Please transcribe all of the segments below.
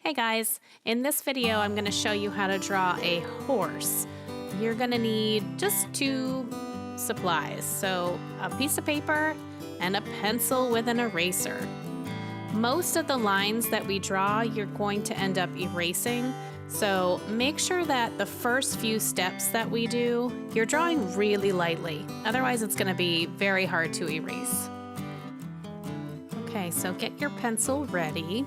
Hey guys, in this video I'm going to show you how to draw a horse. You're going to need just two supplies, so a piece of paper and a pencil with an eraser. Most of the lines that we draw you're going to end up erasing, so make sure that the first few steps that we do, you're drawing really lightly. Otherwise it's going to be very hard to erase. Okay, so get your pencil ready.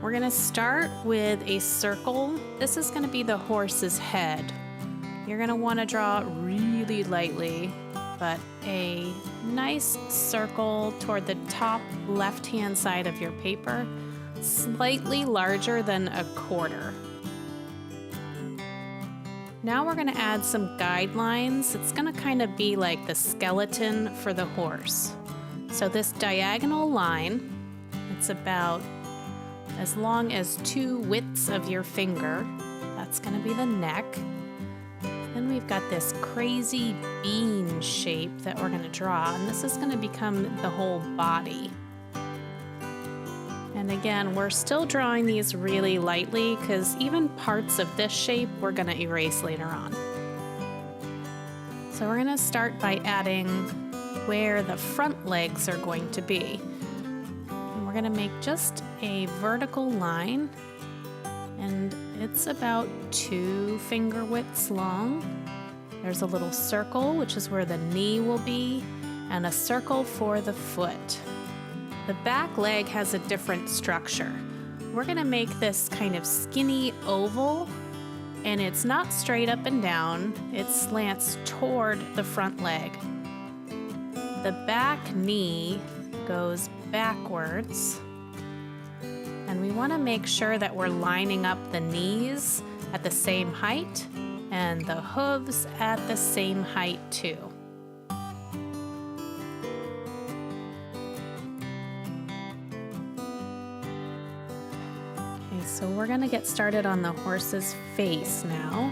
We're gonna start with a circle. This is gonna be the horse's head. You're gonna wanna draw really lightly, but a nice circle toward the top left-hand side of your paper, slightly larger than a quarter. Now we're gonna add some guidelines. It's gonna kind of be like the skeleton for the horse. So this diagonal line, it's about as long as two widths of your finger. That's going to be the neck. Then we've got this crazy bean shape that we're going to draw, and this is going to become the whole body. And again, we're still drawing these really lightly because even parts of this shape we're going to erase later on. So we're going to start by adding where the front legs are going to be. We're going to make just a vertical line, and it's about 2 finger widths long. There's a little circle, which is where the knee will be, and a circle for the foot. The back leg has a different structure. We're going to make this kind of skinny oval, and it's not straight up and down, it slants toward the front leg. The back knee goes backwards, and we want to make sure that we're lining up the knees at the same height and the hooves at the same height too. Okay, so we're going to get started on the horse's face now.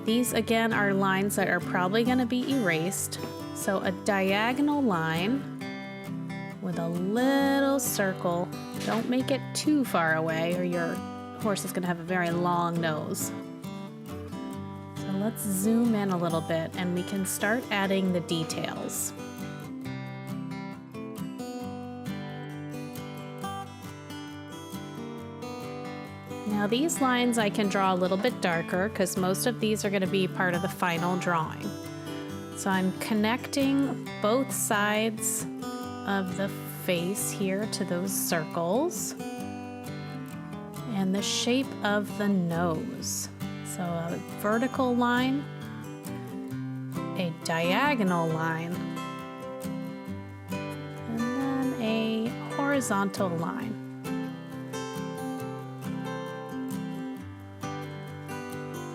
These again are lines that are probably going to be erased. So a diagonal line with a little circle. Don't make it too far away or your horse is going to have a very long nose. So let's zoom in a little bit and we can start adding the details. Now these lines I can draw a little bit darker because most of these are going to be part of the final drawing. So I'm connecting both sides of the face here to those circles and the shape of the nose. So a vertical line, a diagonal line, and then a horizontal line.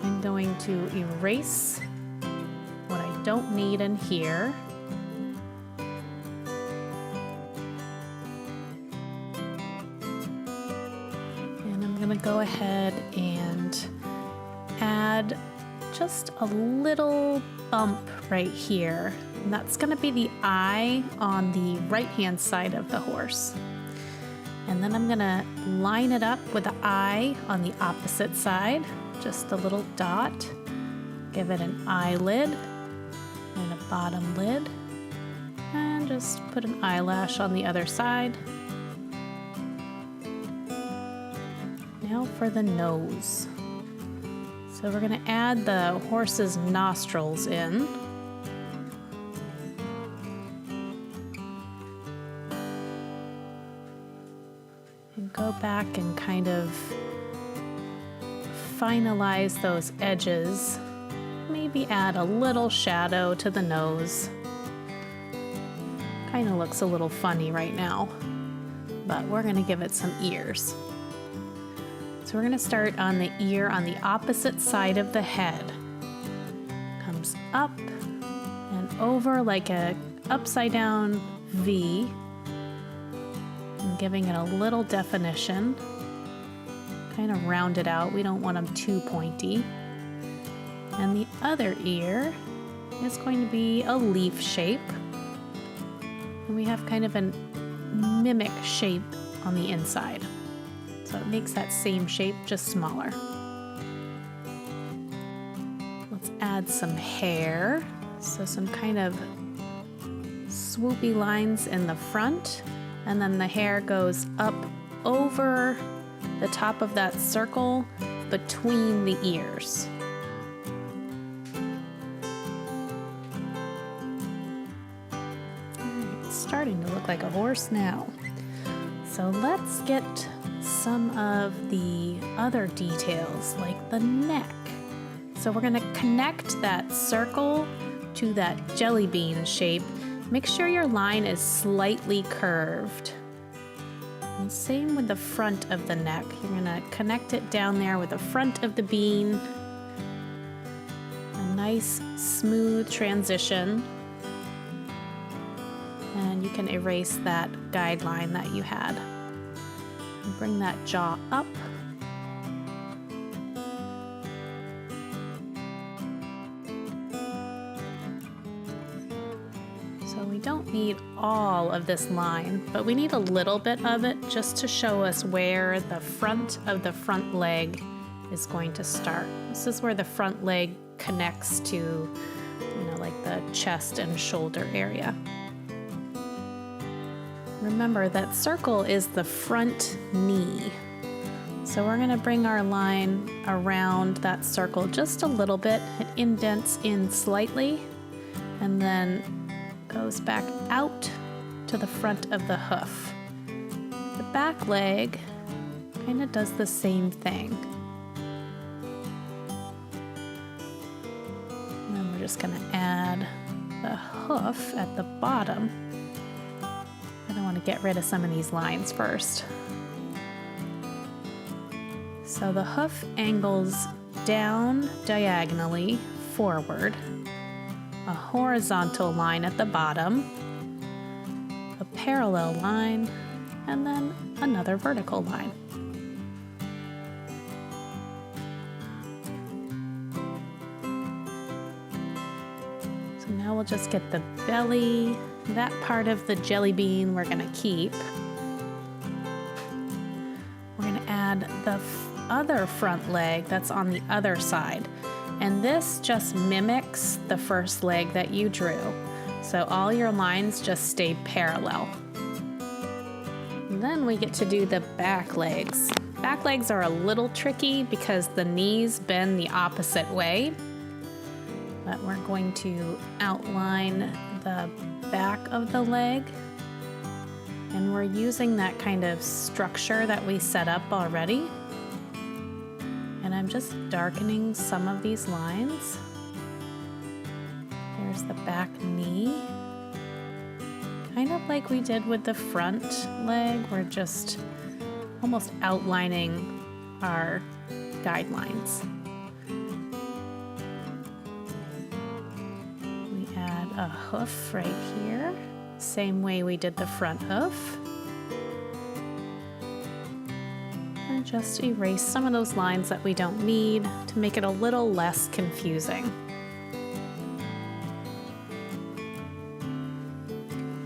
I'm going to erase what I don't need in here. I'm going to go ahead and add just a little bump right here. And that's going to be the eye on the right-hand side of the horse. And then I'm going to line it up with the eye on the opposite side. Just a little dot. Give it an eyelid and a bottom lid. And just put an eyelash on the other side. Now for the nose. So we're going to add the horse's nostrils in. And go back and kind of finalize those edges. Maybe add a little shadow to the nose. Kind of looks a little funny right now, but we're going to give it some ears. So we're going to start on the ear on the opposite side of the head. Comes up and over like a upside down V. And giving it a little definition. Kind of round it out. We don't want them too pointy. And the other ear is going to be a leaf shape. And we have kind of a mimic shape on the inside. So it makes that same shape, just smaller. Let's add some hair. So some kind of swoopy lines in the front, and then the hair goes up over the top of that circle between the ears. It's starting to look like a horse now. So let's get some of the other details, like the neck. So we're gonna connect that circle to that jelly bean shape. Make sure your line is slightly curved. And same with the front of the neck. You're gonna connect it down there with the front of the bean. A nice smooth transition. And you can erase that guideline that you had. And bring that jaw up. We don't need all of this line, but we need a little bit of it just to show us where the front of the front leg is going to start. This is where the front leg connects to, like the chest and shoulder area. Remember that circle is the front knee. So we're gonna bring our line around that circle just a little bit. It indents in slightly and then goes back out to the front of the hoof. The back leg kind of does the same thing. And then we're just going to add the hoof at the bottom. I don't want to get rid of some of these lines first. So the hoof angles down diagonally forward. A horizontal line at the bottom, a parallel line, and then another vertical line. So now we'll just get the belly. That part of the jelly bean we're gonna keep. We're gonna add the other front leg that's on the other side. And this just mimics the first leg that you drew. So all your lines just stay parallel. And then we get to do the back legs. Back legs are a little tricky because the knees bend the opposite way. But we're going to outline the back of the leg. And we're using that kind of structure that we set up already. And I'm just darkening some of these lines. There's the back knee. Kind of like we did with the front leg, we're just almost outlining our guidelines. We add a hoof right here, same way we did the front hoof. And just erase some of those lines that we don't need to make it a little less confusing.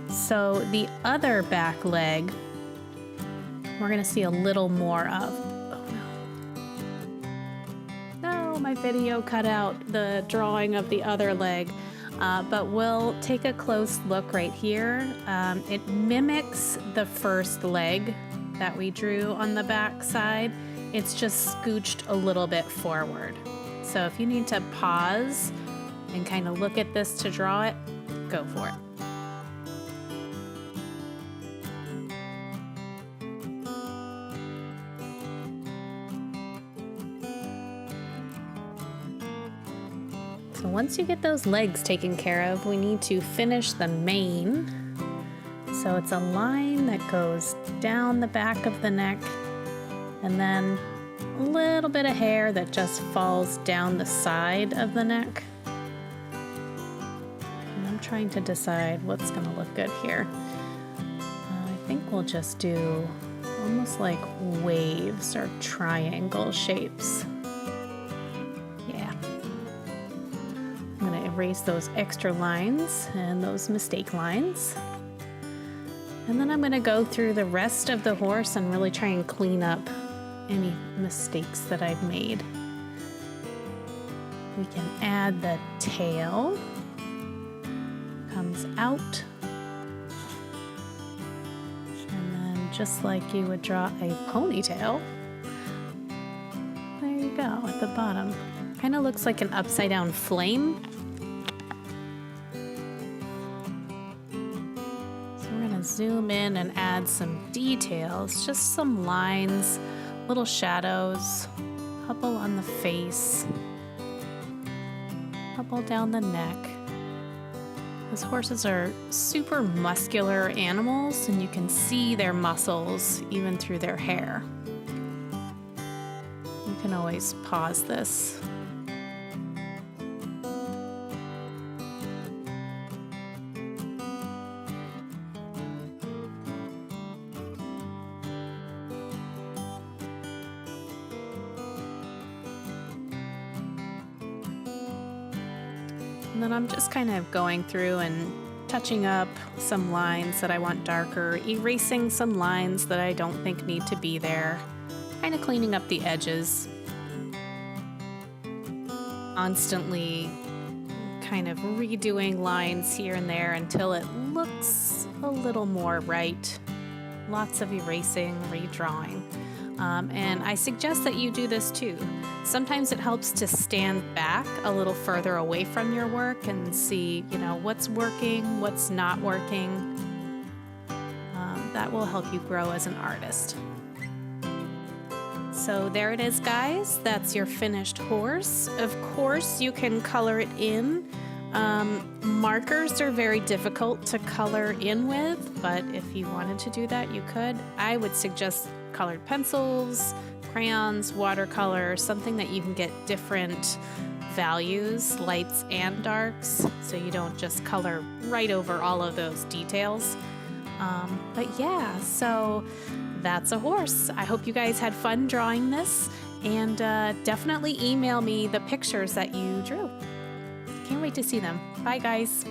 So the other back leg, we're gonna see a little more of. Oh no. No, my video cut out the drawing of the other leg. But we'll take a close look right here. It mimics the first leg that we drew on the back side. It's just scooched a little bit forward. So if you need to pause and kind of look at this to draw it, go for it. So once you get those legs taken care of, we need to finish the mane. So it's a line that goes down the back of the neck and then a little bit of hair that just falls down the side of the neck. And I'm trying to decide what's gonna look good here. I think we'll just do almost like waves or triangle shapes. Yeah. I'm gonna erase those extra lines and those mistake lines. And then I'm gonna go through the rest of the horse and really try and clean up any mistakes that I've made. We can add the tail. Comes out. And then just like you would draw a ponytail, there you go at the bottom. Kind of looks like an upside down flame. So we're gonna zoom in and add some details, just some lines, little shadows, couple on the face, couple down the neck. Because horses are super muscular animals and you can see their muscles even through their hair. You can always pause this. And then I'm just kind of going through and touching up some lines that I want darker, erasing some lines that I don't think need to be there, kind of cleaning up the edges. Constantly kind of redoing lines here and there until it looks a little more right. Lots of erasing, redrawing. And I suggest that you do this too. Sometimes it helps to stand back a little further away from your work and see, what's working, what's not working. That will help you grow as an artist. So there it is, guys. That's your finished horse. Of course, you can color it in. Markers are very difficult to color in with, but if you wanted to do that, you could. I would suggest colored pencils, crayons, watercolor, something that you can get different values, lights and darks, so you don't just color right over all of those details. But yeah, so that's a horse. I hope you guys had fun drawing this, and definitely email me the pictures that you drew. Can't wait to see them. Bye, guys.